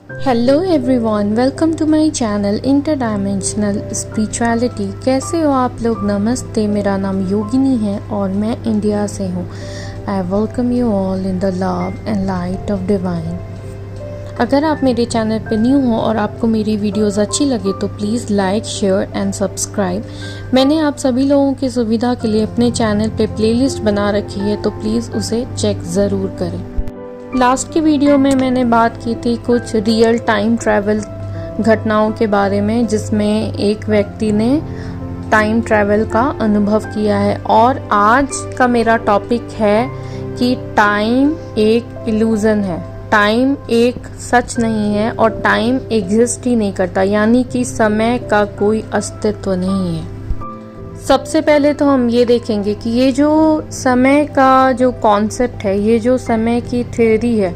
Hello everyone, welcome to my channel interdimensional spirituality. कैसे हो आप लोग? नमस्ते, मेरा नाम योगिनी है और मैं इंडिया से हूँ। I welcome you all in the love and light of divine. अगर आप मेरे चैनल पर न्यू हो और आपको मेरी वीडियोस अच्छी लगे तो please like, share and subscribe. मैंने आप सभी लोगों की सुविधा के लिए अपने चैनल पे प्लेलिस्ट बना रखी है, तो प्लीज़ उसे चेक ज़रूर करें। लास्ट की वीडियो में मैंने बात की थी कुछ रियल टाइम ट्रैवल घटनाओं के बारे में, जिसमें एक व्यक्ति ने टाइम ट्रैवल का अनुभव किया है। और आज का मेरा टॉपिक है कि टाइम एक इल्यूजन है, टाइम एक सच नहीं है और टाइम एग्जिस्ट ही नहीं करता, यानी कि समय का कोई अस्तित्व नहीं है। सबसे पहले तो हम ये देखेंगे कि ये जो समय का जो कॉन्सेप्ट है, ये जो समय की थ्योरी है,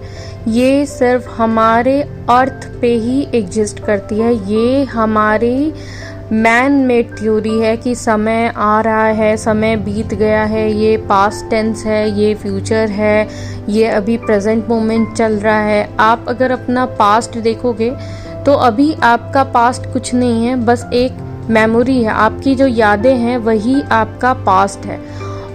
ये सिर्फ हमारे अर्थ पे ही एग्जिस्ट करती है। ये हमारी मैन मेड थ्योरी है कि समय आ रहा है, समय बीत गया है, ये पास्ट टेंस है, ये फ्यूचर है, ये अभी प्रेजेंट मोमेंट चल रहा है। आप अगर अपना पास्ट देखोगे तो अभी आपका पास्ट कुछ नहीं है, बस एक मेमोरी है। आपकी जो यादें हैं वही आपका पास्ट है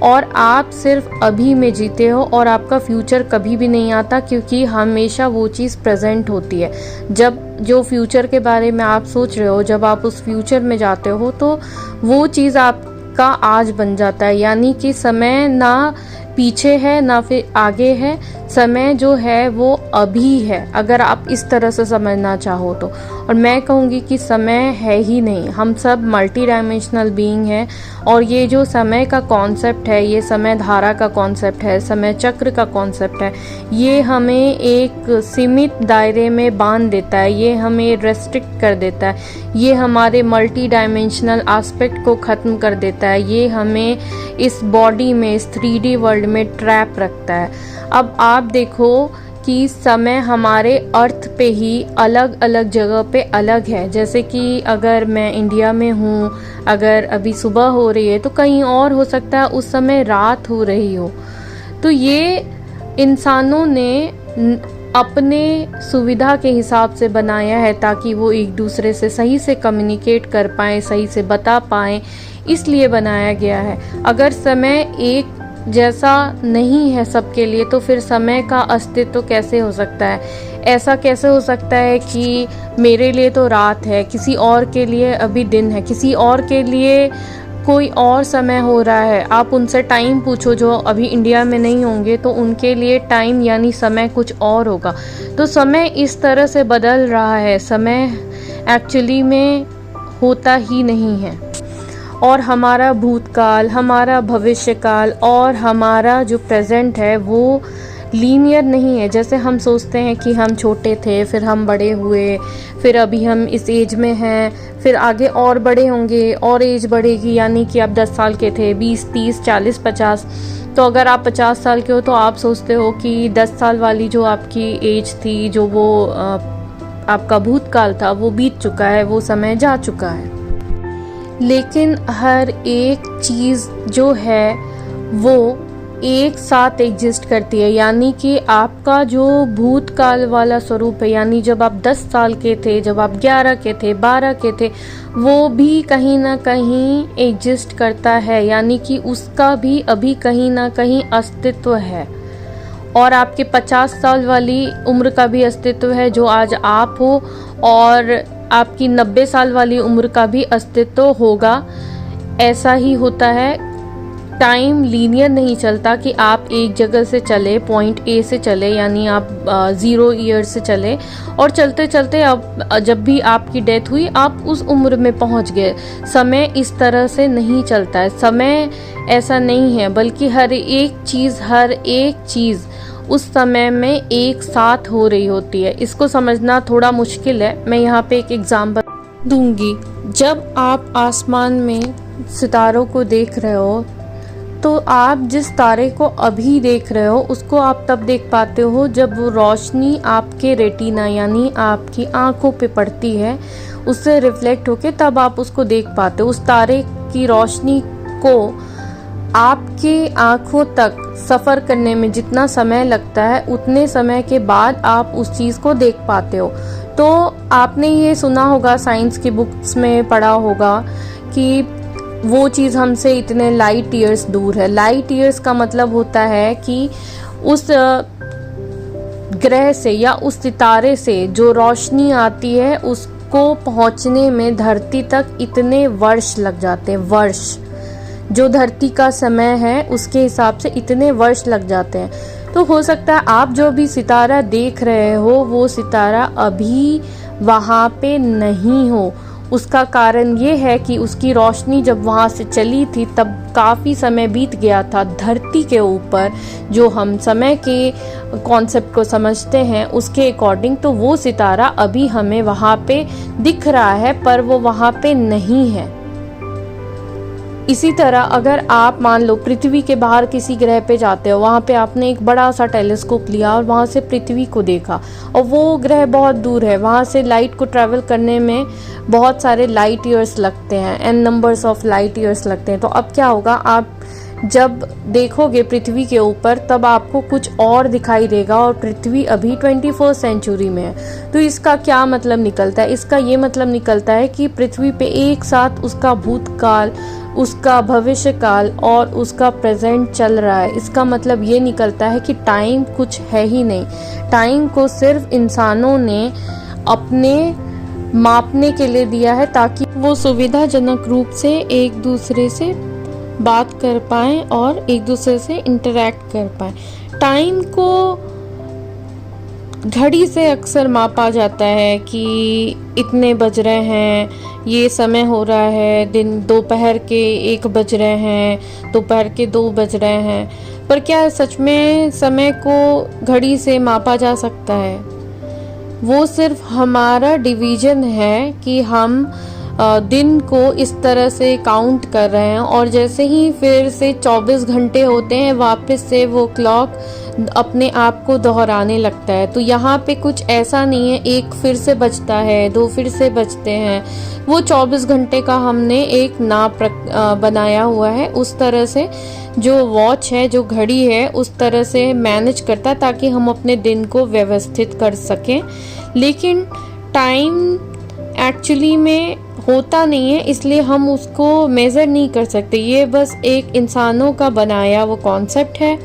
और आप सिर्फ अभी में जीते हो और आपका फ्यूचर कभी भी नहीं आता, क्योंकि हमेशा वो चीज़ प्रेजेंट होती है। जब जो फ्यूचर के बारे में आप सोच रहे हो, जब आप उस फ्यूचर में जाते हो तो वो चीज़ आपका आज बन जाता है। यानी कि समय ना पीछे है ना फिर आगे है, समय जो है वो अभी है, अगर आप इस तरह से समझना चाहो तो। और मैं कहूँगी कि समय है ही नहीं, हम सब मल्टी डायमेंशनल बीइंग हैं। और ये जो समय का कॉन्सेप्ट है, ये समय धारा का कॉन्सेप्ट है, समय चक्र का कॉन्सेप्ट है, ये हमें एक सीमित दायरे में बांध देता है, ये हमें रेस्ट्रिक्ट कर देता है, ये हमारे मल्टी डायमेंशनल एस्पेक्ट को ख़त्म कर देता है, ये हमें इस बॉडी में, इस 3D वर्ल्ड में ट्रैप रखता है। अब आप देखो कि समय हमारे अर्थ पे ही अलग अलग जगह पे अलग है। जैसे कि अगर मैं इंडिया में हूँ, अगर अभी सुबह हो रही है तो कहीं और हो सकता है उस समय रात हो रही हो। तो ये इंसानों ने अपने सुविधा के हिसाब से बनाया है ताकि वो एक दूसरे से सही से कम्युनिकेट कर पाएँ, सही से बता पाएँ, इसलिए बनाया गया है। अगर समय एक जैसा नहीं है सबके लिए तो फिर समय का अस्तित्व कैसे हो सकता है? ऐसा कैसे हो सकता है कि मेरे लिए तो रात है, किसी और के लिए अभी दिन है, किसी और के लिए कोई और समय हो रहा है। आप उनसे टाइम पूछो जो अभी इंडिया में नहीं होंगे, तो उनके लिए टाइम यानी समय कुछ और होगा। तो समय इस तरह से बदल रहा है, समय एक्चुअली में होता ही नहीं है। और हमारा भूतकाल, हमारा भविष्यकाल और हमारा जो प्रेजेंट है वो लीनियर नहीं है। जैसे हम सोचते हैं कि हम छोटे थे, फिर हम बड़े हुए, फिर अभी हम इस एज में हैं, फिर आगे और बड़े होंगे और एज बढ़ेगी, यानी कि आप 10 साल के थे, 20, 30, 40, 50। तो अगर आप 50 साल के हो तो आप सोचते हो कि 10 साल वाली जो आपकी एज थी, जो वो आपका भूतकाल था, वो बीत चुका है, वो समय जा चुका है। लेकिन हर एक चीज़ जो है वो एक साथ एग्जिस्ट करती है। यानी कि आपका जो भूतकाल वाला स्वरूप है, यानी जब आप 10 साल के थे, जब आप 11 के थे, 12 के थे, वो भी कहीं ना कहीं एग्जिस्ट करता है, यानी कि उसका भी अभी कहीं ना कहीं अस्तित्व है। और आपके 50 साल वाली उम्र का भी अस्तित्व है जो आज आप हो, और आपकी 90 साल वाली उम्र का भी अस्तित्व होगा। ऐसा ही होता है। टाइम लीनियर नहीं चलता कि आप एक जगह से चले, पॉइंट ए से चले, यानी आप 0 ईयर से चले और चलते चलते अब जब भी आपकी डेथ हुई आप उस उम्र में पहुंच गए। समय इस तरह से नहीं चलता है, समय ऐसा नहीं है, बल्कि हर एक चीज़ उस समय में एक साथ हो रही होती है। इसको समझना थोड़ा मुश्किल है, मैं यहाँ पे एक एग्जाम्पल दूंगी। जब आप आसमान में सितारों को देख रहे हो तो आप जिस तारे को अभी देख रहे हो उसको आप तब देख पाते हो जब वो रोशनी आपके रेटिना यानी आपकी आंखों पे पड़ती है, उससे रिफ्लेक्ट होके तब आप उसको देख पाते हो। उस तारे की रोशनी को आपके आंखों तक सफ़र करने में जितना समय लगता है उतने समय के बाद आप उस चीज़ को देख पाते हो। तो आपने ये सुना होगा, साइंस की बुक्स में पढ़ा होगा कि वो चीज़ हमसे इतने लाइट ईयर्स दूर है। लाइट ईयर्स का मतलब होता है कि उस ग्रह से या उस सितारे से जो रोशनी आती है उसको पहुंचने में धरती तक इतने वर्ष लग जाते हैं। वर्ष, जो धरती का समय है उसके हिसाब से इतने वर्ष लग जाते हैं। तो हो सकता है आप जो भी सितारा देख रहे हो वो सितारा अभी वहाँ पे नहीं हो। उसका कारण ये है कि उसकी रोशनी जब वहाँ से चली थी तब काफ़ी समय बीत गया था धरती के ऊपर। जो हम समय के कॉन्सेप्ट को समझते हैं उसके अकॉर्डिंग तो वो सितारा अभी हमें वहाँ पे दिख रहा है, पर वो वहाँ पे नहीं है। इसी तरह अगर आप मान लो पृथ्वी के बाहर किसी ग्रह पे जाते हो, वहाँ पे आपने एक बड़ा सा टेलीस्कोप लिया और वहाँ से पृथ्वी को देखा और वो ग्रह बहुत दूर है, वहाँ से लाइट को ट्रैवल करने में बहुत सारे लाइट ईयर्स लगते हैं, n numbers of light years लगते हैं। तो अब क्या होगा, आप जब देखोगे पृथ्वी के ऊपर तब आपको कुछ और दिखाई देगा और पृथ्वी अभी 21वीं सेंचुरी में है। तो इसका क्या मतलब निकलता है? इसका ये मतलब निकलता है कि पृथ्वी पे एक साथ उसका भूतकाल, उसका भविष्य काल और उसका प्रेजेंट चल रहा है। इसका मतलब ये निकलता है कि टाइम कुछ है ही नहीं। टाइम को सिर्फ इंसानों ने अपने मापने के लिए दिया है ताकि वो सुविधाजनक रूप से एक दूसरे से बात कर पाएं और एक दूसरे से इंटरेक्ट कर पाएं। टाइम को घड़ी से अक्सर मापा जाता है कि इतने बज रहे हैं, ये समय हो रहा है, दिन दोपहर के 1 बज रहे हैं, दोपहर के 2 बज रहे हैं। पर क्या सच में समय को घड़ी से मापा जा सकता है? वो सिर्फ हमारा डिवीजन है कि हम दिन को इस तरह से काउंट कर रहे हैं और जैसे ही फिर से 24 घंटे होते हैं वापस से वो क्लॉक अपने आप को दोहराने लगता है। तो यहाँ पे कुछ ऐसा नहीं है 1 फिर से बजता है, 2 फिर से बजते हैं। वो 24 घंटे का हमने एक नाप बनाया हुआ है। उस तरह से जो वॉच है, जो घड़ी है, उस तरह से मैनेज करता है ताकि हम अपने दिन को व्यवस्थित कर सकें। लेकिन टाइम एक्चुअली में होता नहीं है, इसलिए हम उसको मेज़र नहीं कर सकते। ये बस एक इंसानों का बनाया वो कॉन्सेप्ट है।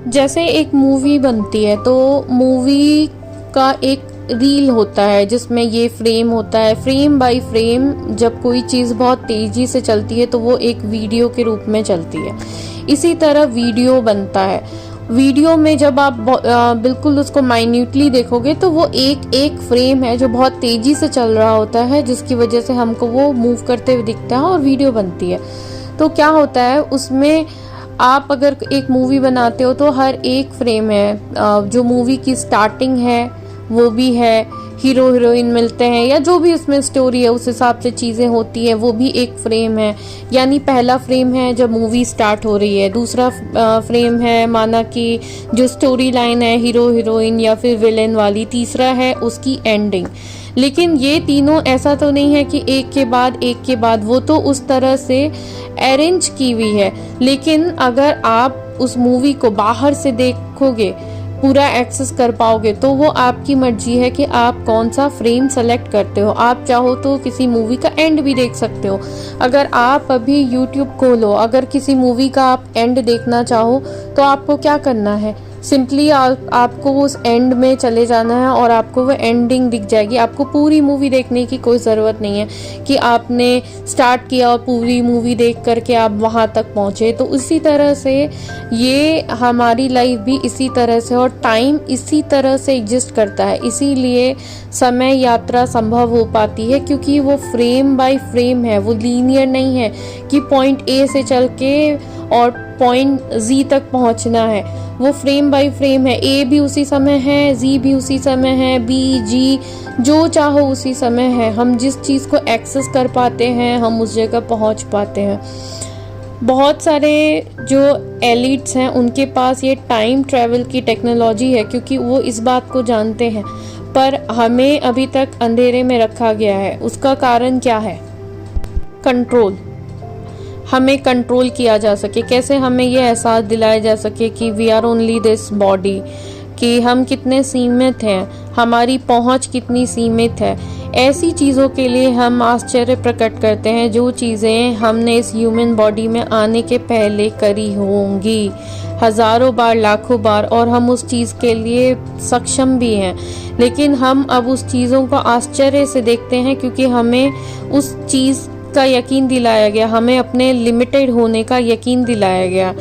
जैसे एक मूवी बनती है तो मूवी का एक रील होता है जिसमें ये फ्रेम होता है। फ्रेम बाय फ्रेम जब कोई चीज़ बहुत तेज़ी से चलती है तो वो एक वीडियो के रूप में चलती है। इसी तरह वीडियो बनता है। वीडियो में जब आप बिल्कुल उसको माइन्यूटली देखोगे तो वो एक एक फ्रेम है जो बहुत तेज़ी से चल रहा होता है, जिसकी वजह से हमको वो मूव करते हुए दिखता है और वीडियो बनती है। तो क्या होता है उसमें, आप अगर एक मूवी बनाते हो तो हर एक फ्रेम है, जो मूवी की स्टार्टिंग है वो भी है, हीरो हीरोइन मिलते हैं या जो भी उसमें स्टोरी है उस हिसाब से चीज़ें होती हैं, वो भी एक फ्रेम है। यानी पहला फ्रेम है जब मूवी स्टार्ट हो रही है, दूसरा फ्रेम है माना कि जो स्टोरी लाइन है हीरो हीरोइन या फिर विलेन वाली, तीसरा है उसकी एंडिंग। लेकिन ये तीनों ऐसा तो नहीं है कि एक के बाद एक के बाद, वो तो उस तरह से अरेंज की हुई है। लेकिन अगर आप उस मूवी को बाहर से देखोगे, पूरा एक्सेस कर पाओगे, तो वो आपकी मर्जी है कि आप कौन सा फ्रेम सेलेक्ट करते हो। आप चाहो तो किसी मूवी का एंड भी देख सकते हो। अगर आप अभी YouTube खोलो, अगर किसी मूवी का आप एंड देखना चाहो तो आपको क्या करना है, सिंपली आपको उस एंड में चले जाना है और आपको वो एंडिंग दिख जाएगी। आपको पूरी मूवी देखने की कोई ज़रूरत नहीं है कि आपने स्टार्ट किया और पूरी मूवी देख करके आप वहाँ तक पहुँचे। तो इसी तरह से ये हमारी लाइफ भी इसी तरह से और टाइम इसी तरह से एग्जिस्ट करता है। इसीलिए समय यात्रा संभव हो पाती है क्योंकि वो फ्रेम बाय फ्रेम है, वो लीनियर नहीं है कि पॉइंट ए से चल के और पॉइंट जी तक पहुंचना है। वो फ्रेम बाय फ्रेम है, ए भी उसी समय है, जी भी उसी समय है, बी जी जो चाहो उसी समय है। हम जिस चीज़ को एक्सेस कर पाते हैं हम उस जगह पहुंच पाते हैं। बहुत सारे जो एलिट्स हैं उनके पास ये टाइम ट्रैवल की टेक्नोलॉजी है क्योंकि वो इस बात को जानते हैं, पर हमें अभी तक अंधेरे में रखा गया है। उसका कारण क्या है? कंट्रोल। हमें कंट्रोल किया जा सके, कैसे हमें ये एहसास दिलाया जा सके कि we are only this body, कि हम कितने सीमित हैं, हमारी पहुंच कितनी सीमित है। ऐसी चीज़ों के लिए हम आश्चर्य प्रकट करते हैं जो चीज़ें हमने इस ह्यूमन बॉडी में आने के पहले करी होंगी, हज़ारों बार, लाखों बार, और हम उस चीज़ के लिए सक्षम भी हैं। लेकिन हम अब उस चीज़ों को आश्चर्य से देखते हैं क्योंकि हमें उस चीज़ का यकीन दिलाया गया, हमें अपने लिमिटेड होने का यकीन दिलाया गया।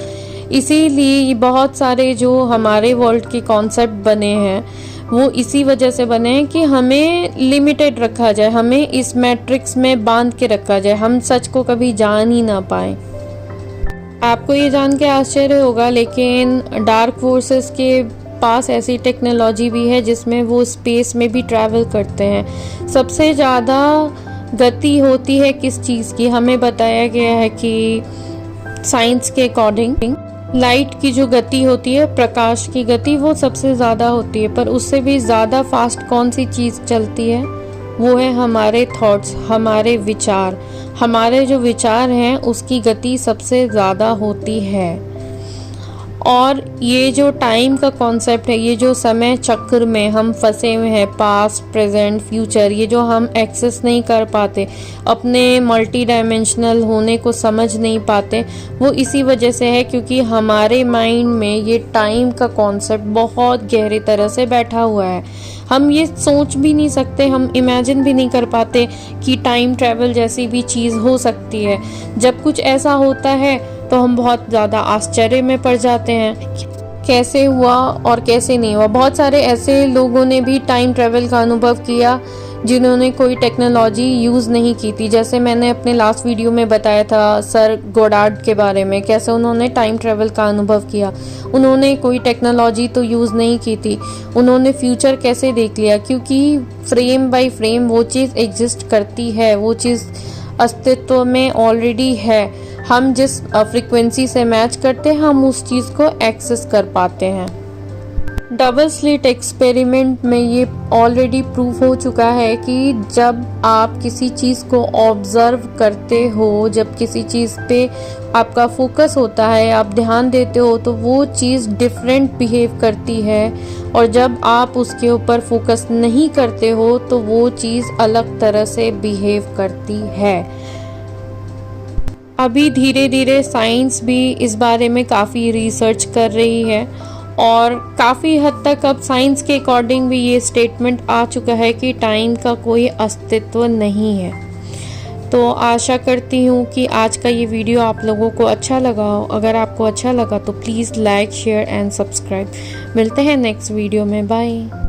इसीलिए बहुत सारे जो हमारे वर्ल्ड के कॉन्सेप्ट बने हैं वो इसी वजह से बने हैं कि हमें लिमिटेड रखा जाए, हमें इस मैट्रिक्स में बांध के रखा जाए, हम सच को कभी जान ही ना पाए। आपको ये जान के आश्चर्य होगा, लेकिन डार्क फोर्सेस के पास ऐसी टेक्नोलॉजी भी है जिसमें वो स्पेस में भी ट्रैवल करते हैं। सबसे ज़्यादा गति होती है किस चीज़ की, हमें बताया गया है कि साइंस के अकॉर्डिंग लाइट की जो गति होती है, प्रकाश की गति, वो सबसे ज़्यादा होती है। पर उससे भी ज़्यादा फास्ट कौन सी चीज़ चलती है, वो है हमारे थॉट्स, हमारे विचार। हमारे जो विचार हैं उसकी गति सबसे ज़्यादा होती है। और ये जो टाइम का कॉन्सेप्ट है, ये जो समय चक्र में हम फंसे हुए हैं, पास्ट, प्रेजेंट, फ्यूचर, ये जो हम एक्सेस नहीं कर पाते, अपने मल्टी डायमेंशनल होने को समझ नहीं पाते, वो इसी वजह से है क्योंकि हमारे माइंड में ये टाइम का कॉन्सेप्ट बहुत गहरी तरह से बैठा हुआ है। हम ये सोच भी नहीं सकते, हम इमेजिन भी नहीं कर पाते कि टाइम ट्रैवल जैसी भी चीज़ हो सकती है। जब कुछ ऐसा होता है तो हम बहुत ज़्यादा आश्चर्य में पड़ जाते हैं, कैसे हुआ और कैसे नहीं हुआ। बहुत सारे ऐसे लोगों ने भी टाइम ट्रैवल का अनुभव किया जिन्होंने कोई टेक्नोलॉजी यूज़ नहीं की थी। जैसे मैंने अपने लास्ट वीडियो में बताया था सर गोडार्ड के बारे में, कैसे उन्होंने टाइम ट्रैवल का अनुभव किया। उन्होंने कोई टेक्नोलॉजी तो यूज़ नहीं की थी, उन्होंने फ्यूचर कैसे देख लिया, क्योंकि फ्रेम बाय फ्रेम वो चीज़ एग्जिस्ट करती है, वो चीज़ अस्तित्व में ऑलरेडी है। हम जिस फ्रीक्वेंसी से मैच करते हैं हम उस चीज़ को एक्सेस कर पाते हैं। डबल स्लिट एक्सपेरिमेंट में ये ऑलरेडी प्रूफ हो चुका है कि जब आप किसी चीज़ को ऑब्जर्व करते हो, जब किसी चीज़ पे आपका फोकस होता है, आप ध्यान देते हो, तो वो चीज़ डिफरेंट बिहेव करती है। और जब आप उसके ऊपर फोकस नहीं करते हो तो वो चीज़ अलग तरह से बिहेव करती है। अभी धीरे धीरे साइंस भी इस बारे में काफ़ी रिसर्च कर रही है और काफ़ी हद तक अब साइंस के अकॉर्डिंग भी ये स्टेटमेंट आ चुका है कि टाइम का कोई अस्तित्व नहीं है। तो आशा करती हूँ कि आज का ये वीडियो आप लोगों को अच्छा लगा हो। अगर आपको अच्छा लगा तो please like, share and subscribe. मिलते हैं नेक्स्ट वीडियो में, बाय।